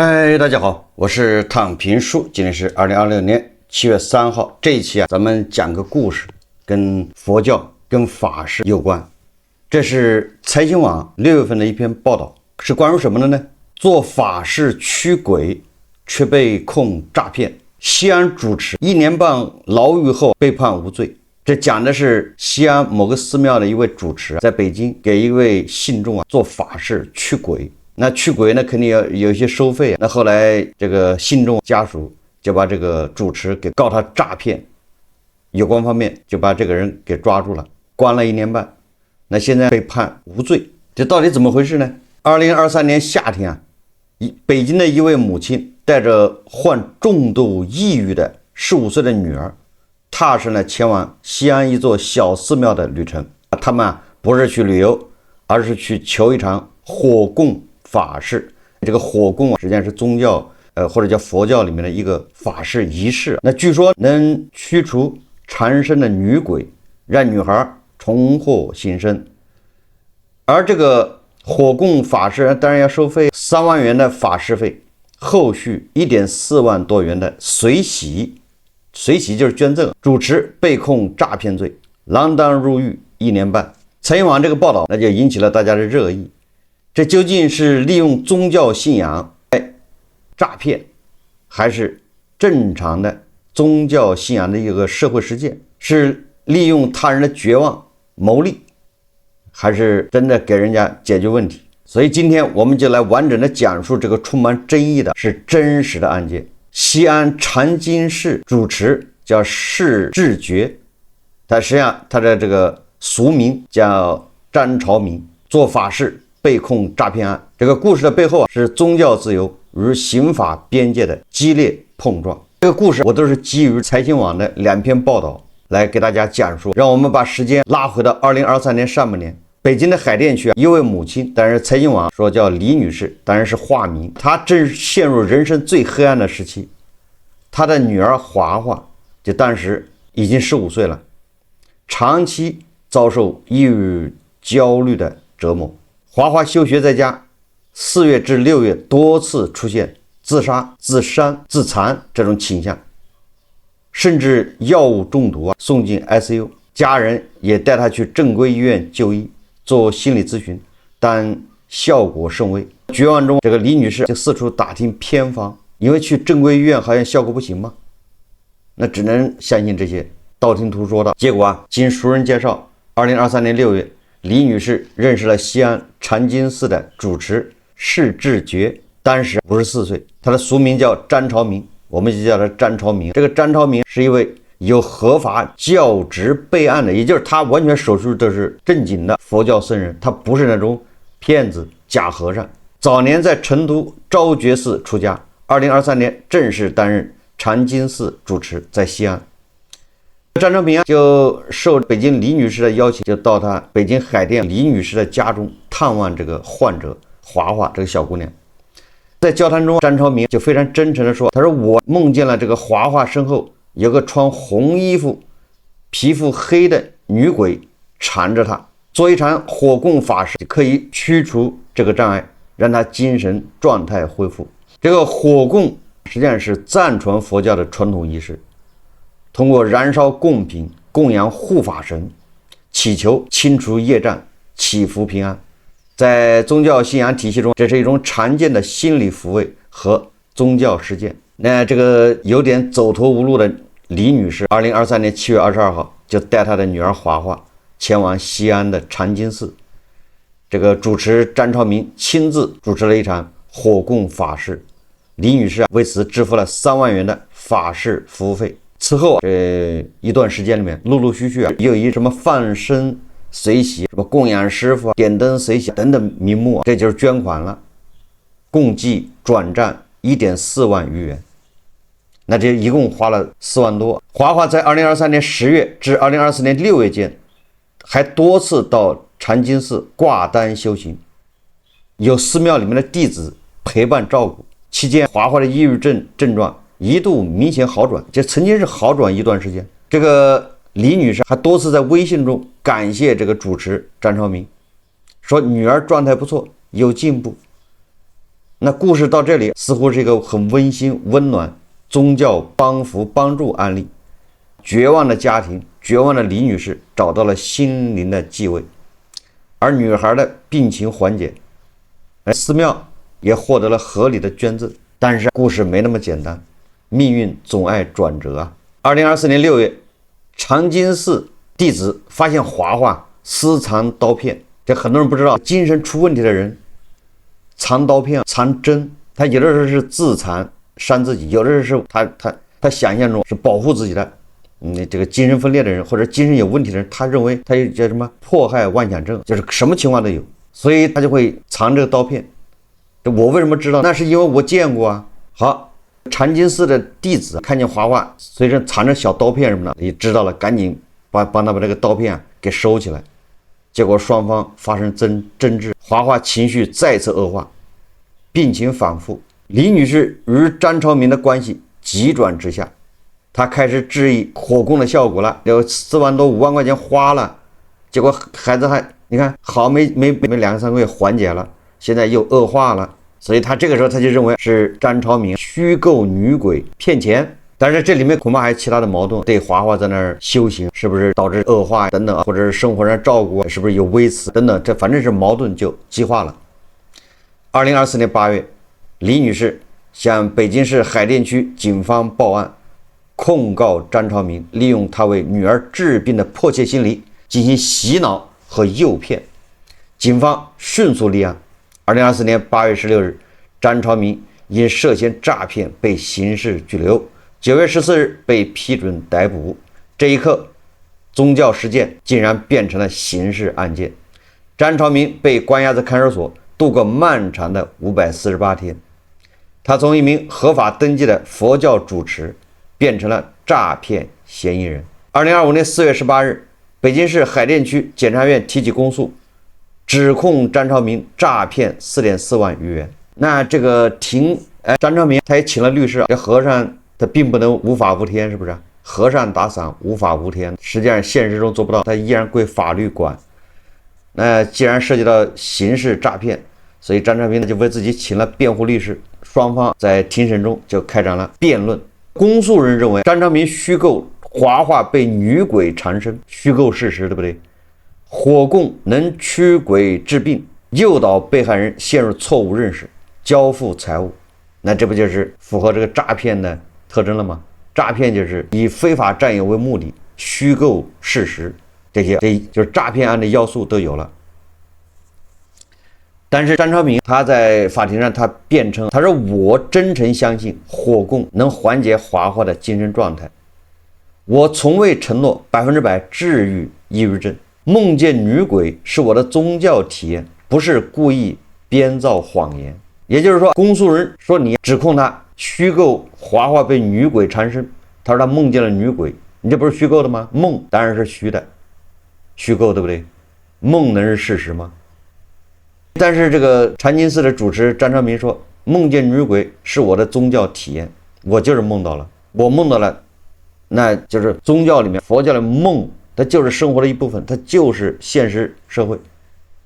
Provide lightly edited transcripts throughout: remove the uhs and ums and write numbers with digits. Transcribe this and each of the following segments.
嗨，大家好，我是躺平叔，今天是2026年7月3号。这一期咱们讲个故事，跟佛教、跟法事有关。这是财新网6月份的一篇报道，是关于什么的呢？做法事驱鬼，却被控诈骗。西安主持1年半牢狱后被判无罪。这讲的是西安某个寺庙的一位主持，在北京给一位信众做法事驱鬼。那驱鬼呢，肯定要有一些收费。那后来这个信众家属就把这个主持给告他诈骗，有关方面就把这个人给抓住了，关了1年半。那现在被判无罪，这到底怎么回事呢？2023年夏天啊，北京的一位母亲带着患重度抑郁的15岁的女儿，踏上了前往西安一座小寺庙的旅程。他们不是去旅游，而是去求一场火供法事。这个火供实际上是宗教或者叫佛教里面的一个法事仪式。那据说能驱除缠身的女鬼，让女孩重获新生。而这个火供法事当然要收费，3万元的法事费，后续1.4万多元的随喜就是捐赠。主持被控诈骗罪，锒铛入狱1年半。财新网这个报道那就引起了大家的热议。这究竟是利用宗教信仰来诈骗，还是正常的宗教信仰的一个社会实践？是利用他人的绝望牟利，还是真的给人家解决问题？所以今天我们就来完整的讲述这个充满争议的是真实的案件。西安长金寺主持叫释志觉，他实际上他的这个俗名叫张朝明，做法事被控诈骗案。这个故事的背后是宗教自由与刑法边界的激烈碰撞。这个故事我都是基于财新网的2篇报道来给大家讲述。让我们把时间拉回到2023年上半年，北京的海淀区一位母亲，当然财新网说叫李女士，当然是化名。她正陷入人生最黑暗的时期。她的女儿华华就当时已经15岁了，长期遭受抑郁焦虑的折磨。华华休学在家，4月至6月多次出现自杀、自伤、自残这种倾向，甚至药物中毒送进 ICU。 家人也带他去正规医院就医做心理咨询，但效果甚微。绝望中，这个李女士就四处打听偏方，因为去正规医院好像效果不行嘛，那只能相信这些道听途说的。结果经熟人介绍，2023年6月，李女士认识了西安长金寺的主持释志觉，当时54岁，他的俗名叫张朝明，我们就叫他张朝明。这个张朝明是一位有合法教职备案的，也就是他完全手术都是正经的佛教僧人，他不是那种骗子假和尚。早年在成都昭觉寺出家，2023年正式担任长金寺主持，在西安。张朝明就受北京李女士的邀请，就到他北京海淀李女士的家中探望这个患者华华这个小姑娘。在交谈中，张朝明就非常真诚地说，他说我梦见了这个华华身后有个穿红衣服皮肤黑的女鬼缠着他，做一场火供法事可以驱除这个障碍，让他精神状态恢复。这个火供实际上是藏传佛教的传统仪式，通过燃烧贡品供养护法神，祈求清除业障，祈福平安。在宗教信仰体系中，这是一种常见的心理抚慰和宗教实践。那这个有点走投无路的李女士2023年7月22号就带她的女儿华华前往西安的长金寺。这个主持张朝明亲自主持了一场火供法事，李女士为此支付了3万元的法事服务费。此后这一段时间里面，陆陆续续也有一什么放生随喜、什么供养师傅、点灯随喜等等名目，这就是捐款了，共计转账1.4万余元。那这一共花了4万多。华华在2023年10月至2024年6月间，还多次到长金寺挂单修行，有寺庙里面的弟子陪伴照顾。期间，华华的抑郁症状一度明显好转，这曾经是好转一段时间。这个李女士还多次在微信中感谢这个主持张朝明，说女儿状态不错，有进步。那故事到这里似乎是一个很温馨、温暖、宗教帮扶帮助案例。绝望的家庭，绝望的李女士找到了心灵的寄慰，而女孩的病情缓解，寺庙也获得了合理的捐赠。但是故事没那么简单，命运总爱转折啊。2024年6月，长金寺弟子发现华华私藏刀片。这很多人不知道，精神出问题的人藏刀片、藏针，他有的时候是自残伤自己，有的时候他想象中是保护自己的。这个精神分裂的人或者精神有问题的人，他认为他有叫什么迫害妄想症，就是什么情况都有，所以他就会藏这个刀片。我为什么知道？那是因为我见过啊。好，长金寺的弟子看见华华随身藏着小刀片什么的，也知道了，赶紧帮他把这个刀片给收起来。结果双方发生争执，华华情绪再次恶化，病情反复。李女士与张超明的关系急转直下，她开始质疑火供的效果了，有4万多5万块钱花了，结果孩子还你看好没2-3个月缓解了，现在又恶化了。所以他这个时候他就认为是张超明虚构女鬼骗钱。但是这里面恐怕还有其他的矛盾，对华华在那儿修行是不是导致恶化等等，或者是生活上照顾是不是有微词等等，这反正是矛盾就激化了。2024年8月，李女士向北京市海淀区警方报案，控告张超明利用她为女儿治病的迫切心理进行洗脑和诱骗。警方迅速立案。2024年8月16日，张超明因涉嫌诈骗被刑事拘留，9月14日被批准逮捕。这一刻，宗教事件竟然变成了刑事案件。张超明被关押在看守所，度过漫长的548天。他从一名合法登记的佛教主持变成了诈骗嫌疑人。2025年4月18日，北京市海淀区检察院提起公诉，指控张超明诈骗4.4万余元。那这个张超明他也请了律师，这和尚他并不能无法无天，是不是？和尚打伞无法无天，实际上现实中做不到，他依然归法律管。那既然涉及到刑事诈骗，所以张超明就为自己请了辩护律师，双方在庭审中就开展了辩论。公诉人认为张超明虚构华华被女鬼缠身，虚构事实，对不对？火供能驱鬼治病，诱导被害人陷入错误认识，交付财物，那这不就是符合这个诈骗的特征了吗？诈骗就是以非法占有为目的，虚构事实，这就是诈骗案的要素都有了。但是张超明他在法庭上他辩称，他说我真诚相信火供能缓解华华的精神状态，我从未承诺100%治愈抑郁症，梦见女鬼是我的宗教体验，不是故意编造谎言。也就是说，公诉人说你指控他虚构华华被女鬼缠身，他说他梦见了女鬼，你这不是虚构的吗？梦当然是虚的，虚构，对不对？梦能是事实吗？但是这个长金寺的主持张超明说，梦见女鬼是我的宗教体验，我就是梦到了，我梦到了，那就是宗教里面佛教的梦，它就是生活的一部分，它就是现实社会。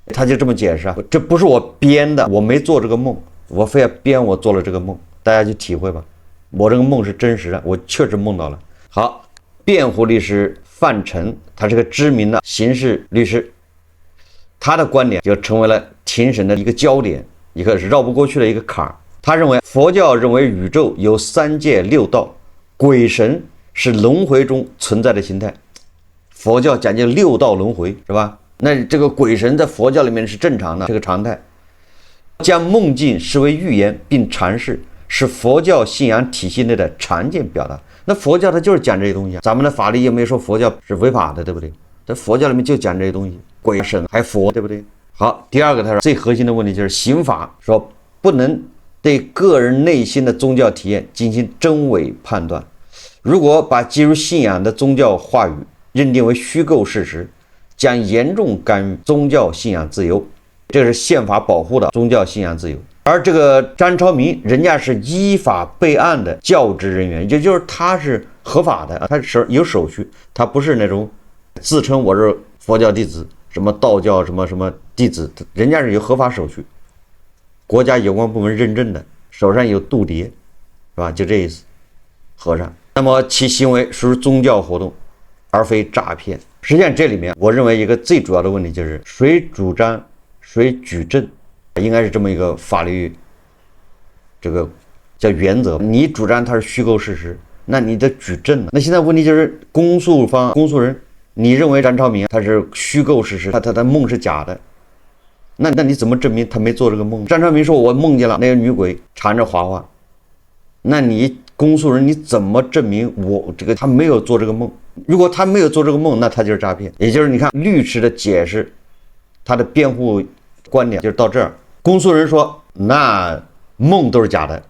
他就这么解释啊，这不是我编的，我没做这个梦，我非要编我做了这个梦，大家去体会吧。我这个梦是真实的，我确实梦到了。好，辩护律师范晨，他是个知名的刑事律师，他的观点就成为了庭审的一个焦点，一个绕不过去的一个坎儿。他认为佛教认为宇宙有3界6道，鬼神是轮回中存在的形态，佛教讲究6道轮回，是吧？那这个鬼神在佛教里面是正常的，这个常态。将梦境视为预言并阐释，是佛教信仰体系内的常见表达。那佛教它就是讲这些东西啊，咱们的法律又没说佛教是违法的，对不对？在佛教里面就讲这些东西，鬼神还佛，对不对？好，第二个他说最核心的问题就是刑法说不能对个人内心的宗教体验进行真伪判断，如果把基于信仰的宗教话语认定为虚构事实，将严重干预宗教信仰自由，这是宪法保护的宗教信仰自由。而这个张超明人家是依法备案的教职人员，也就是他是合法的，他是有手续，他不是那种自称我是佛教弟子，什么道教什么什么弟子，人家是有合法手续。国家有关部门认证的，手上有度牒，是吧？就这意思，和尚。那么其行为属于宗教活动，而非诈骗。实际上这里面，我认为一个最主要的问题就是谁主张，谁举证，应该是这么一个法律这个叫原则。你主张它是虚构事实，那你得举证。那现在问题就是公诉方、公诉人，你认为张超明他是虚构事实，他的梦是假的，那你怎么证明他没做这个梦？张超明说我梦见了那个女鬼缠着华华，那你公诉人你怎么证明我这个他没有做这个梦？如果他没有做这个梦，那他就是诈骗。也就是你看律师的解释，他的辩护观点就是到这儿。公诉人说那梦都是假的，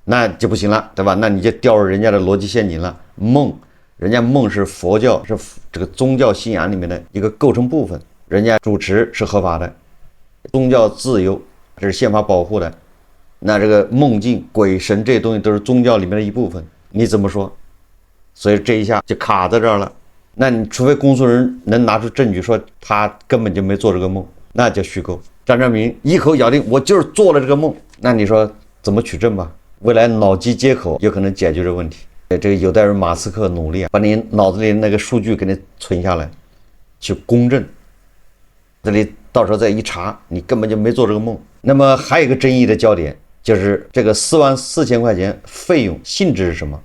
那就不行了，对吧？那你就掉入人家的逻辑陷阱了。梦，人家梦是佛教，是这个宗教信仰里面的一个构成部分，人家主持是合法的，宗教自由这是宪法保护的。那这个梦境、鬼神这些东西都是宗教里面的一部分，你怎么说？所以这一下就卡在这儿了。那你除非公诉人能拿出证据说他根本就没做这个梦，那叫虚构。张超明一口咬定我就是做了这个梦，那你说怎么取证吧？未来脑机接口有可能解决这个问题。这个有待于马斯克努力把你脑子里那个数据给你存下来，去公证。这里到时候再一查，你根本就没做这个梦。那么还有一个争议的焦点，就是这个44000块钱费用性质是什么？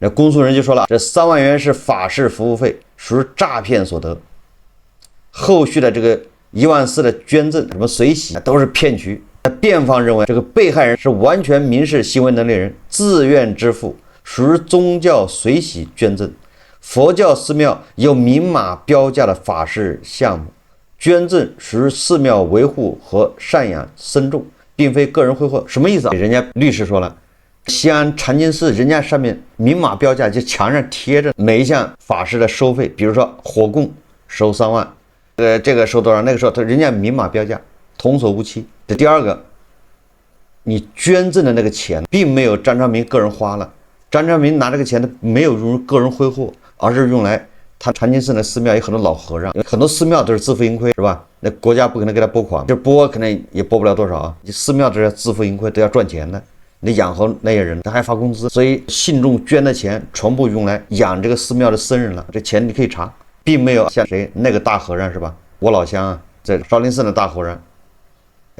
那公诉人就说了，这3万元是法事服务费，属于诈骗所得。后续的这个14000的捐赠、什么随喜都是骗局。辩方认为，这个被害人是完全民事行为能力人，自愿支付，属于宗教随喜捐赠。佛教寺庙有明码标价的法事项目，捐赠属于寺庙维护和赡养僧众，并非个人挥霍。什么意思啊？人家律师说了，西安禅净寺人家上面明码标价，就墙上贴着每一项法事的收费，比如说火供收3万，这个收多少，那个时候人家明码标价，童叟无欺。这第二个，你捐赠的那个钱并没有张超明个人花了，张超明拿这个钱他没有用个人挥霍，而是用来他禅净寺的寺庙有很多老和尚，很多寺庙都是自负盈亏，是吧？那国家不可能给他拨款，就拨可能也拨不了多少啊。寺庙都要自负盈亏，都要赚钱的，你养活那些人，他还发工资，所以信众捐的钱全部用来养这个寺庙的僧人了。这钱你可以查，并没有像谁那个大和尚是吧？我老乡啊，在少林寺的大和尚，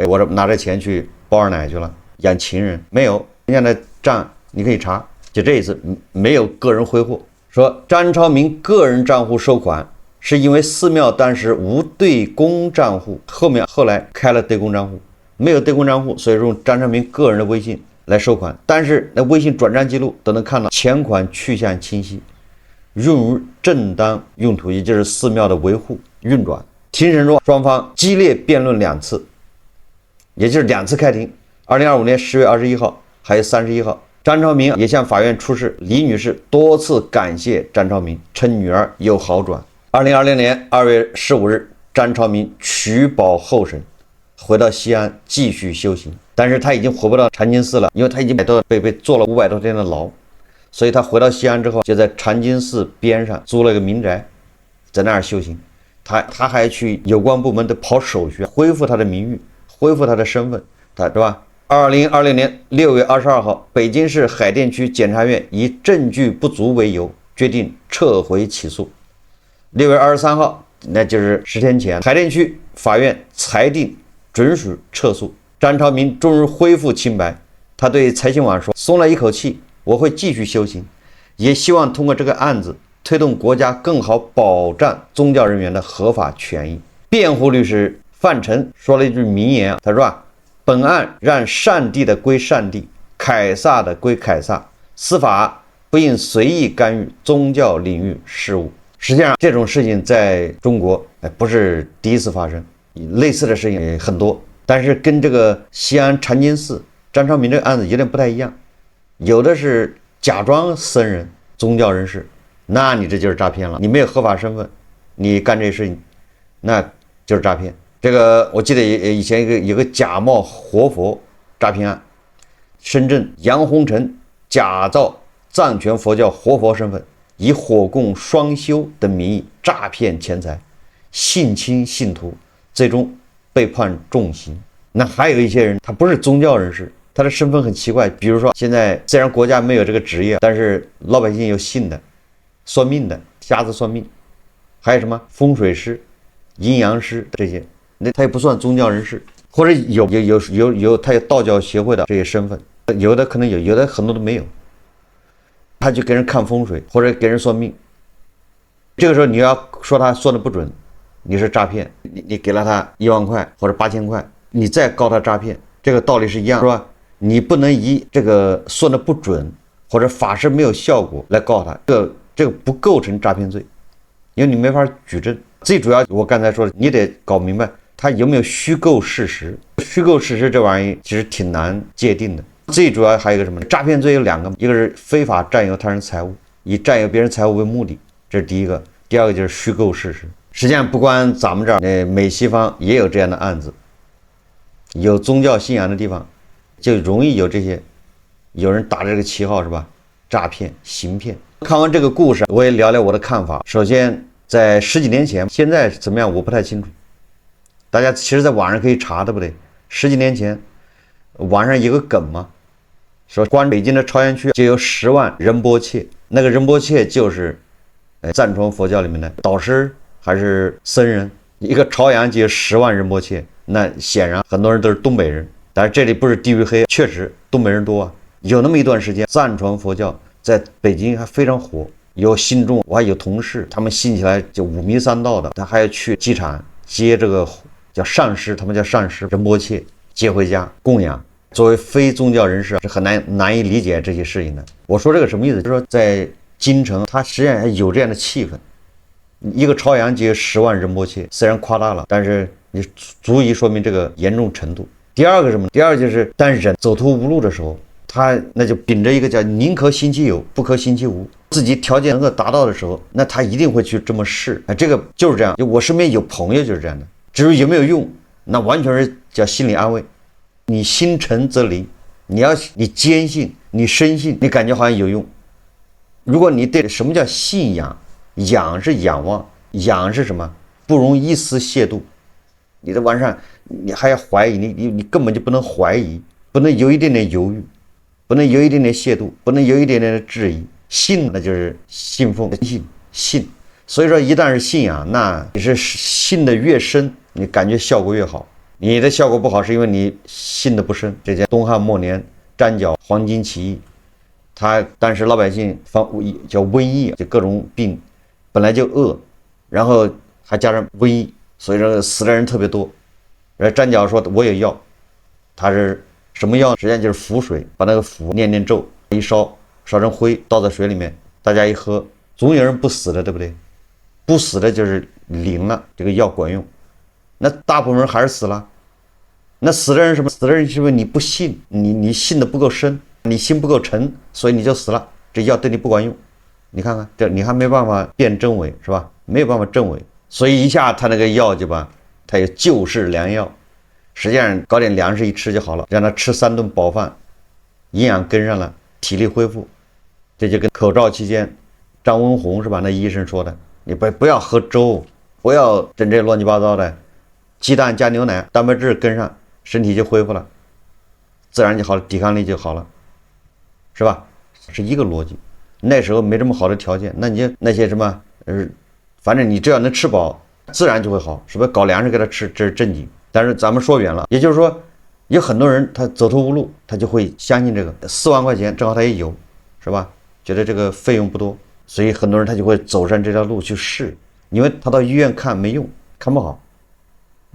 我这拿着钱去包二奶去了，养情人，没有，人家的账你可以查，就这一次没有个人挥霍。说张超明个人账户收款是因为寺庙当时无对公账户，后来开了对公账户，没有对公账户，所以用张超明个人的微信来收款，但是那微信转账记录都能看到钱款去向清晰，用于正当用途，也就是寺庙的维护运转。庭审中双方激烈辩论2次，也就是2次开庭，2025年10月21号还有31号。张超明也向法院出示李女士多次感谢张超明，称女儿有好转。2020年2月15日，张超明取保候审，回到西安继续修行，但是他已经回不到禅净寺了，因为他已经被坐了500多天的牢，所以他回到西安之后，就在禅净寺边上租了一个民宅，在那儿修行。他还去有关部门的跑手续，恢复他的名誉，恢复他的身份，他是吧？2020年6月22号，北京市海淀区检察院以证据不足为由，决定撤回起诉。6月23号，那就是10天前，海淀区法院裁定准许撤诉，张超明终于恢复清白。他对财新网说：“松了一口气，我会继续修行，也希望通过这个案子推动国家更好保障宗教人员的合法权益。”辩护律师范晨说了一句名言，他说本案让上帝的归上帝，凯撒的归凯撒，司法不应随意干预宗教领域事务。实际上这种事情在中国不是第一次发生，类似的事情也很多，但是跟这个西安禅净寺张超明这个案子有点不太一样，有的是假装僧人宗教人士，那你这就是诈骗了，你没有合法身份，你干这事情那就是诈骗。这个我记得以前有个假冒活佛诈骗案，深圳杨洪成假造藏传佛教活佛身份，以火供双修的名义诈骗钱财，性侵信徒，最终被判重刑。那还有一些人，他不是宗教人士，他的身份很奇怪。比如说，现在虽然国家没有这个职业，但是老百姓有信的，算命的，瞎子算命，还有什么风水师、阴阳师这些，那他也不算宗教人士，或者有他有道教协会的这些身份，有的可能有，有的很多都没有。他就给人看风水或者给人算命，这个时候你要说他算的不准，你是诈骗，你给了他1万块或者8000块，你再告他诈骗，这个道理是一样，是吧？你不能以这个算的不准或者法事没有效果来告他，这个不构成诈骗罪，因为你没法举证。最主要我刚才说的，你得搞明白他有没有虚构事实。虚构事实这玩意其实挺难界定的。最主要还有一个什么？诈骗罪有2个，一个是非法占有他人财物，以占有别人财物为目的，这是第一个；第二个就是虚构事实。实际上，不光咱们这儿，美西方也有这样的案子。有宗教信仰的地方，就容易有这些，有人打着这个旗号是吧？诈骗、行骗。看完这个故事，我也聊聊我的看法。首先，在10几年前，现在怎么样我不太清楚。大家其实在网上可以查，对不对？10几年前，网上有个梗嘛。说光北京的朝阳区就有10万仁波切，那个仁波切就是藏传佛教里面的导师还是僧人，一个朝阳就有10万仁波切，那显然很多人都是东北人，但是这里不是地域黑，确实东北人多啊。有那么一段时间，藏传佛教在北京还非常火，有信众，我还有同事，他们信起来就5迷3道的，他还要去机场接这个叫上师，他们叫上师仁波切，接回家供养。作为非宗教人士是很难以理解这些事情的。我说这个什么意思？就是说在京城，它实际上还有这样的气氛。一个朝阳就有10万仁波切，虽然夸大了，但是你足以说明这个严重程度。第二个什么？第二个就是当人走投无路的时候，他那就秉着一个叫宁可信其有，不可信其无，自己条件能够达到的时候，那他一定会去这么试。这个就是这样。就我身边有朋友就是这样的，至于有没有用，那完全是叫心理安慰。你心诚则灵，你坚信，你深信，你感觉好像有用。如果你对什么叫信仰，仰是仰望，仰是什么？不容一丝亵渎。你在晚上你还要怀疑，你根本就不能怀疑，不能有一点点犹豫，不能有一点点亵渎，不能有一点点的质疑。信那就是信奉，信。所以说一旦是信仰，那你是信的越深，你感觉效果越好。你的效果不好是因为你信的不深。这些东汉末年粘脚黄巾起义，当时老百姓叫瘟疫，就各种病本来就饿，然后还加上瘟疫，所以说死的人特别多。然后粘脚说我有药，他是什么药？实际上就是符水，把那个符念咒，一烧成灰，倒在水里面，大家一喝，总有人不死的，对不对？不死的就是灵了，这个药管用。那大部分人还是死了。那死的人什么？死的人是因为你不信，你信的不够深，你心不够沉，所以你就死了。这药对你不管用。你看看，这你还没办法辨真伪，是吧？没有办法证伪，所以一下他那个药就把他有救世良药，实际上搞点粮食一吃就好了，让他吃3顿饱饭，营养跟上了，体力恢复。这就跟口罩期间张文宏是吧？那医生说的，你不要喝粥，不要整这乱七八糟的。鸡蛋加牛奶，蛋白质跟上，身体就恢复了，自然就好了，抵抗力就好了，是吧？是一个逻辑。那时候没这么好的条件，那你就那些什么，反正你只要能吃饱，自然就会好，是不是？搞粮食给他吃，这是正经。但是咱们说远了，也就是说，有很多人他走投无路，他就会相信这个4万块钱，正好他也有，是吧？觉得这个费用不多，所以很多人他就会走上这条路去试，因为他到医院看没用，看不好。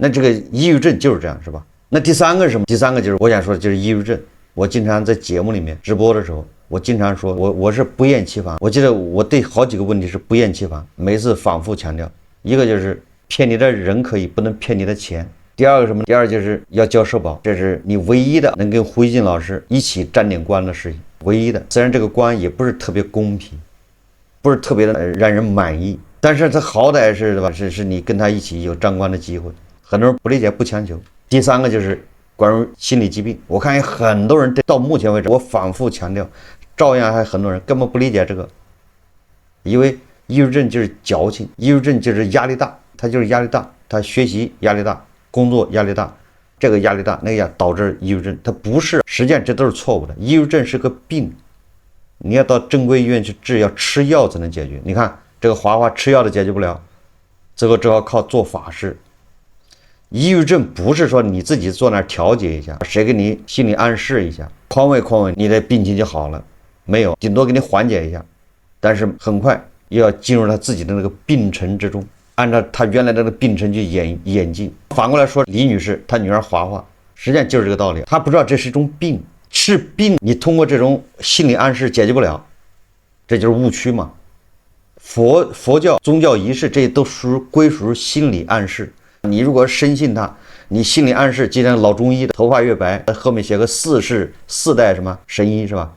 那这个抑郁症就是这样，是吧？那第3个是什么？第3个就是我想说的就是抑郁症。我经常在节目里面直播的时候，我经常说我是不厌其烦。我记得我对好几个问题是不厌其烦，每次反复强调。一个就是骗你的人可以，不能骗你的钱。第二个什么？第二就是要交社保，这是你唯一的能跟胡一静老师一起沾点光的事情，唯一的。虽然这个光也不是特别公平，不是特别的让人满意，但是他好歹是对吧？是你跟他一起有沾光的机会。很多人不理解，不强求。第3个就是关于心理疾病，我看有很多人到目前为止，我反复强调，照样还很多人根本不理解这个，因为抑郁症就是矫情，抑郁症就是压力大，他就是压力大，他学习压力大，工作压力大，这个压力大，那个导致抑郁症。它不是，实际上这都是错误的。抑郁症是个病，你要到正规医院去治，要吃药才能解决。你看这个华华吃药都解决不了，最后只好靠做法事。抑郁症不是说你自己坐那儿调节一下，谁给你心理暗示一下，宽慰宽慰，你的病情就好了。没有，顶多给你缓解一下，但是很快又要进入他自己的那个病程之中，按照他原来的那个病程去演进。反过来说，李女士她女儿华华，实际上就是这个道理。她不知道这是一种病，是病，你通过这种心理暗示解决不了，这就是误区嘛。佛教宗教仪式这都归属于心理暗示。你如果深信它，你心理暗示，就像老中医的头发越白，后面写个四代什么神医是吧？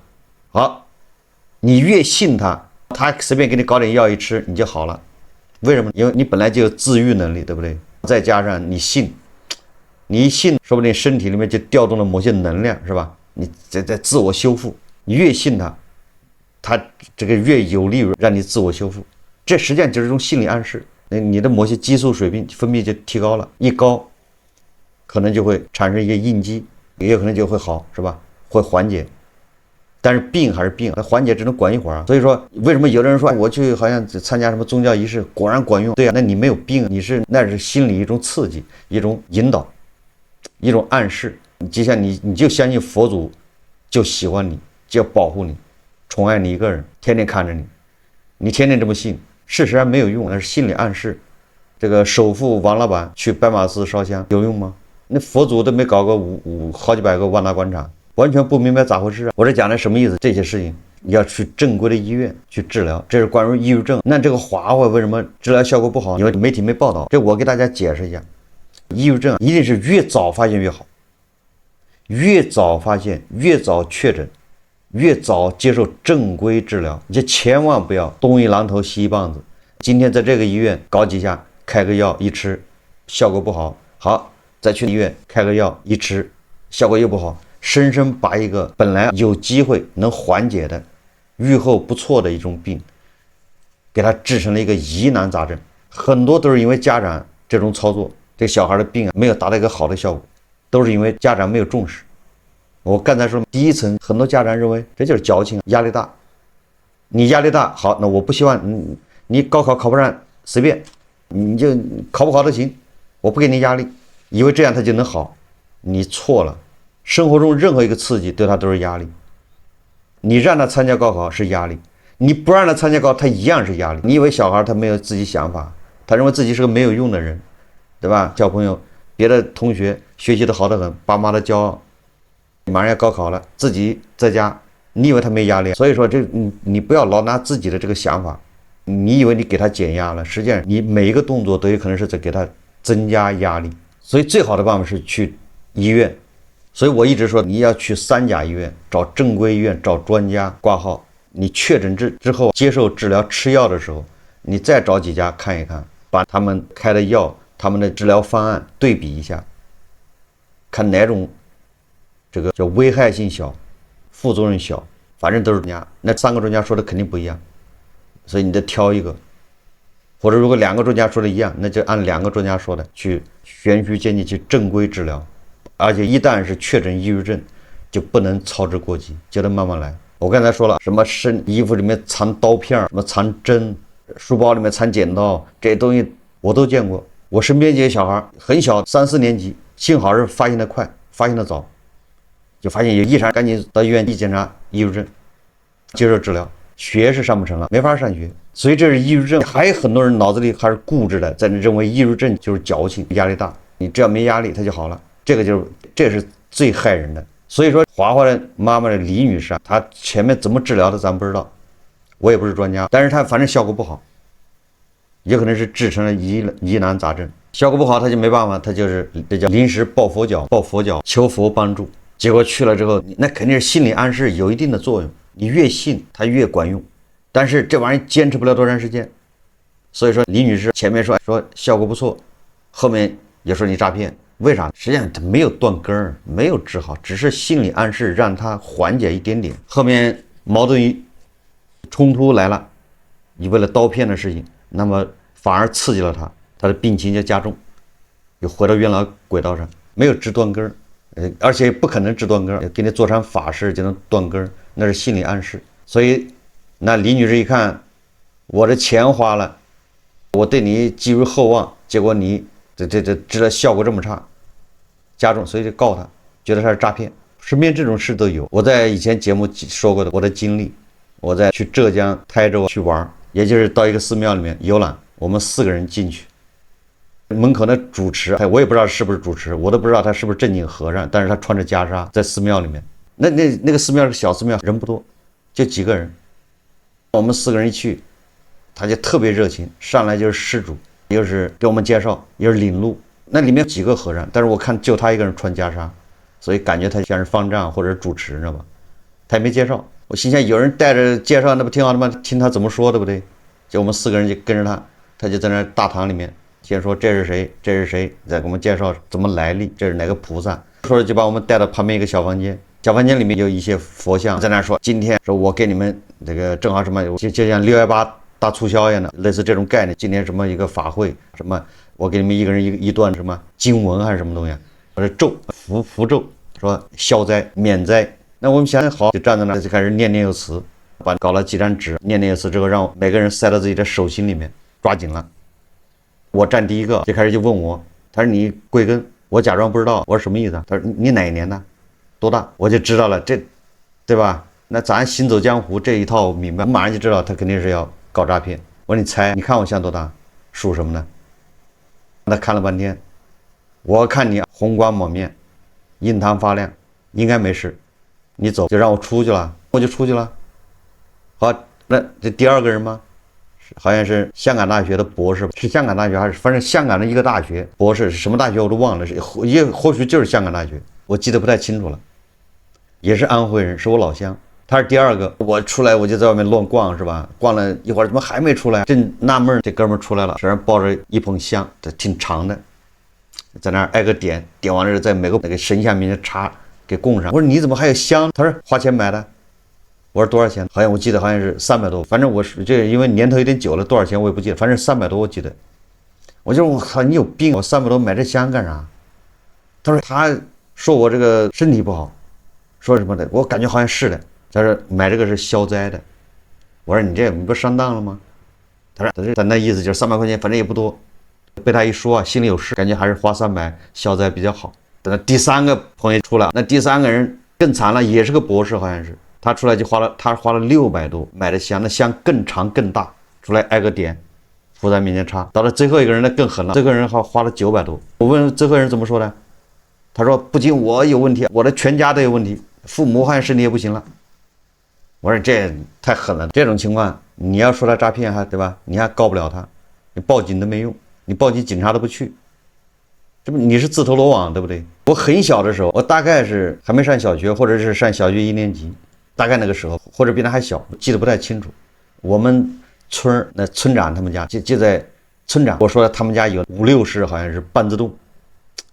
好，你越信他随便给你搞点药一吃你就好了。为什么？因为你本来就有自愈能力，对不对？再加上你信，你一信，说不定身体里面就调动了某些能量，是吧？你在自我修复，你越信它这个越有利于让你自我修复。这实际上就是一种心理暗示。你的某些激素水平分泌就提高了，一高可能就会产生一些应激，也有可能就会好，是吧？会缓解。但是病还是病，它缓解只能管一会儿啊。所以说，为什么有的人说我去好像参加什么宗教仪式，果然管用？对啊，那你没有病，那是心理一种刺激，一种引导，一种暗示。就像你就相信佛祖就喜欢你，就要保护你，宠爱你一个人，天天看着你，你天天这么信。事实上没有用，那是心理暗示。这个首富王老板去白马寺烧香有用吗？那佛祖都没搞过好几百个万达广场，完全不明白咋回事啊！我这讲的什么意思？这些事情你要去正规的医院去治疗，这是关于抑郁症。那这个华华为什么治疗效果不好？因为媒体没报道。这我给大家解释一下，抑郁症一定是越早发现越好，越早发现越早确诊，越早接受正规治疗，你就千万不要东一榔头西一棒子。今天在这个医院搞几下，开个药一吃，效果不好，好，再去医院开个药一吃，效果又不好，生生把一个本来有机会能缓解的、愈后不错的一种病，给他治成了一个疑难杂症。很多都是因为家长这种操作，这小孩的病没有达到一个好的效果，都是因为家长没有重视。我刚才说第一层，很多家长认为这就是矫情，压力大。你压力大，好，那我不希望你高考考不上随便，你就考不好都行，我不给你压力，以为这样他就能好。你错了，生活中任何一个刺激对他都是压力。你让他参加高考是压力，你不让他参加高考他一样是压力。你以为小孩他没有自己想法，他认为自己是个没有用的人，对吧？交朋友，别的同学学习的好得很，爸妈的骄傲。马上要高考了，自己在家，你以为他没压力？所以说你不要老拿自己的这个想法，你以为你给他减压了，实际上你每一个动作都有可能是在给他增加压力。所以最好的办法是去医院。所以我一直说你要去3甲医院，找正规医院，找专家挂号。你确诊之后接受治疗吃药的时候，你再找几家看一看，把他们开的药、他们的治疗方案对比一下，看哪种这个叫危害性小，副作用小，反正都是专家，那3个专家说的肯定不一样，所以你得挑一个。或者如果2个专家说的一样，那就按2个专家说的去循序渐进去正规治疗。而且一旦是确诊抑郁症，就不能操之过急，就得慢慢来。我刚才说了，什么衣服里面藏刀片，什么藏针，书包里面藏剪刀，这些东西我都见过。我身边这些小孩很小，3、4年级，幸好是发现的快，发现的早，就发现有异常，赶紧到医院一检查，抑郁症，接受治疗。学是上不成了，没法上学，所以这是抑郁症。还有很多人脑子里还是固执的，在那认为抑郁症就是矫情，压力大，你只要没压力它就好了。这是最害人的。所以说华华的妈妈的李女士，她前面怎么治疗的咱不知道，我也不是专家，但是她反正效果不好，也可能是治成了疑难杂症。效果不好她就没办法，她就是这叫临时抱佛脚求佛帮助。结果去了之后，那肯定是心理暗示有一定的作用，你越信它越管用，但是这玩意坚持不了多长时间。所以说李女士前面说效果不错，后面也说你诈骗，为啥？实际上他没有断根儿，没有治好，只是心理暗示让他缓解一点点。后面矛盾冲突来了，你为了刀片的事情，那么反而刺激了他的病情就加重，又回到原来轨道上。没有治断根儿，而且不可能治断根儿，给你做成法事就能断根儿，那是心理暗示。所以，那李女士一看，我的钱花了，我对你寄予厚望，结果你这效果这么差，加重，所以就告他，觉得他是诈骗。身边这种事都有。我在以前节目说过的我的经历，我在去浙江台州去玩，也就是到一个寺庙里面游览，我们4个人进去，门口的主持，我也不知道是不是主持，我都不知道他是不是正经和尚，但是他穿着袈裟在寺庙里面。那个寺庙是小寺庙，人不多，就几个人。我们4个人一去，他就特别热情，上来就是施主，又是给我们介绍，又是领路。那里面几个和尚，但是我看就他一个人穿袈裟，所以感觉他像是方丈或者是主持，你知道吧？他也没介绍。我心想，有人带着介绍，那不挺好的吗？听他怎么说，对不对？就我们4个人就跟着他，他就在那大堂里面先说这是谁，这是谁，再给我们介绍怎么来历，这是哪个菩萨。说就把我们带到旁边一个小房间，小房间里面有一些佛像，在那说今天说我给你们这个正好什么，就像618大促销一样的，类似这种概念。今天什么一个法会，什么我给你们一个人一段什么经文还是什么东西，或者咒符咒，说消灾免灾。那我们想好，就站在那就开始念念有词，搞了几张纸，念念有词之后，让每个人塞到自己的手心里面，抓紧了。我站第一个，就开始就问我，他说你贵庚？我假装不知道，我说什么意思啊？他说你哪一年的？多大？我就知道了，这对吧？那咱行走江湖这一套明白，我马上就知道他肯定是要搞诈骗。我说你猜，你看我像多大？属什么的？他看了半天，我看你红光满面，印堂发亮，应该没事，你走，就让我出去了，我就出去了。好，那这第2个人吗？好像是香港大学的博士，是香港大学还是反正香港的一个大学博士，是什么大学我都忘了，也或许就是香港大学，我记得不太清楚了。也是安徽人，是我老乡。他是第2个，我出来我就在外面乱逛，是吧？逛了一会儿，怎么还没出来？正纳闷，这哥们出来了，手上抱着一捧香，这挺长的，在那儿挨个点，点完了在每个那个神像面前插，给供上。我说你怎么还有香？他说花钱买的。我说多少钱？好像我记得好像是300多，反正我是这因为年头有点久了，多少钱我也不记得，反正300多我记得。我就我靠，你有病！我300多买这香干啥？他说我这个身体不好，说什么的，我感觉好像是的。他说买这个是消灾的。我说你不上当了吗？他说他那意思就是300块钱，反正也不多。被他一说啊，心里有事，感觉还是花300消灾比较好。等到第3个朋友出来，那第3个人更惨了，也是个博士，好像是。他出来就花了600多买的香，那香更长更大，出来挨个点，佛在面前插。到了最后一个人那更狠了，最后一个人花了900多。我问最后一个人怎么说的，他说不仅我有问题，我的全家都有问题，父母好像身体也不行了。我说这太狠了，这种情况你要说他诈骗还对吧？你还告不了他，你报警都没用，你报警警察都不去，这不你是自投罗网对不对？我很小的时候，我大概是还没上小学，或者是上小学1年级。大概那个时候，或者比他还小，记得不太清楚。我们村那村长他们家就在村长，我说他们家有5、6室，好像是半自动，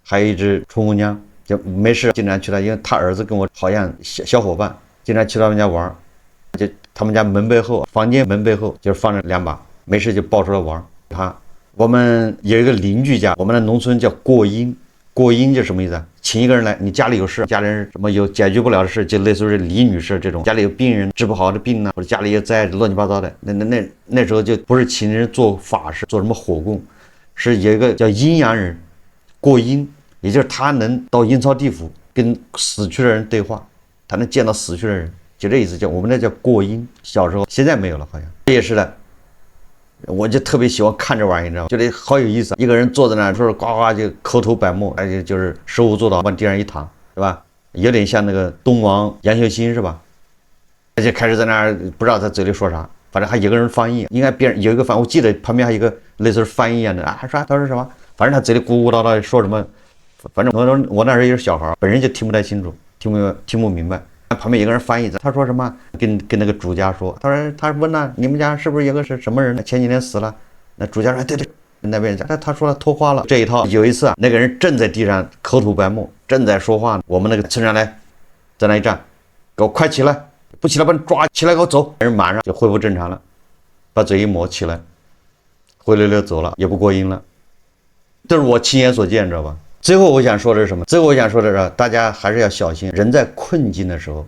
还有一只春红娘，就没事经常去他，因为他儿子跟我好像小伙伴，经常去他们家玩，就他们家门背后，房间门背后就放着2把，没事就抱出来玩。我们有一个邻居家，我们的农村叫过阴。过阴就什么意思啊？请一个人来，你家里有事，家里人什么有解决不了的事，就类似于李女士这种，家里有病人治不好的病呢，或者家里有灾乱七八糟的，那时候就不是请人做法事，做什么火供，是有一个叫阴阳人过阴，也就是他能到阴曹地府跟死去的人对话，他能见到死去的人，就这意思，叫我们那叫过阴。小时候现在没有了，好像也是的。我就特别喜欢看这玩意，你知道吗？觉得好有意思。一个人坐在那儿，说呱呱就口吐白沫，而且就是手舞足蹈往地上一躺，是吧？有点像那个东王杨秀新，是吧？而且开始在那儿不知道他嘴里说啥，反正还有个人翻译，应该别人有一个翻，我记得旁边还有一个类似翻译一样的啊，说他说什么，反正他嘴里咕咕叨叨说什么，反正我那时候也是小孩，本人就听不太清楚，听不明白。旁边有个人翻译，他说什么？跟那个主家说，他问了你们家是不是有个是什么人？前几年死了。那主家说对，那边人家他说了脱花了这一套。有一次啊，那个人正在地上口吐白沫，正在说话，我们那个村长来，在那一站，给我快起来，不起来把你抓起来给我走。人马上就恢复正常了，把嘴一抹起来，灰溜溜走了，也不过阴了。这是我亲眼所见，知道吧？最后我想说的是什么？最后我想说的是，大家还是要小心，人在困境的时候，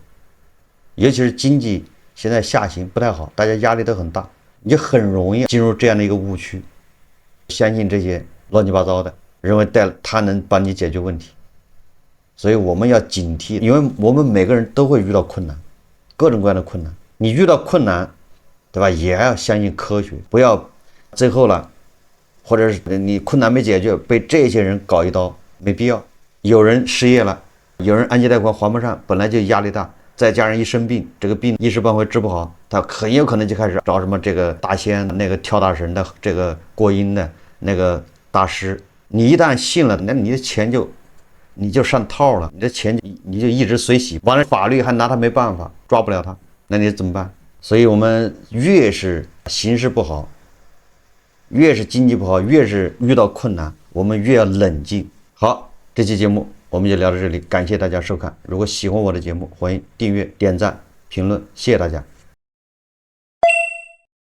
尤其是经济现在下行不太好，大家压力都很大，你就很容易进入这样的一个误区，相信这些乱七八糟的，认为他能帮你解决问题。所以我们要警惕，因为我们每个人都会遇到困难，各种各样的困难。你遇到困难，对吧？也要相信科学，不要最后了，或者是你困难没解决，被这些人搞一刀，没必要。有人失业了，有人按揭贷款还不上，本来就压力大，再加上一生病，这个病一时半会治不好，他很有可能就开始找什么这个大仙、那个跳大神的、这个过阴的那个大师。你一旦信了，那你的钱你就上套了，你的钱你就一直随喜，完了法律还拿他没办法，抓不了他，那你怎么办？所以我们越是形势不好，越是经济不好，越是遇到困难，我们越要冷静。好，这期节目我们就聊到这里，感谢大家收看。如果喜欢我的节目，欢迎订阅、点赞、评论，谢谢大家。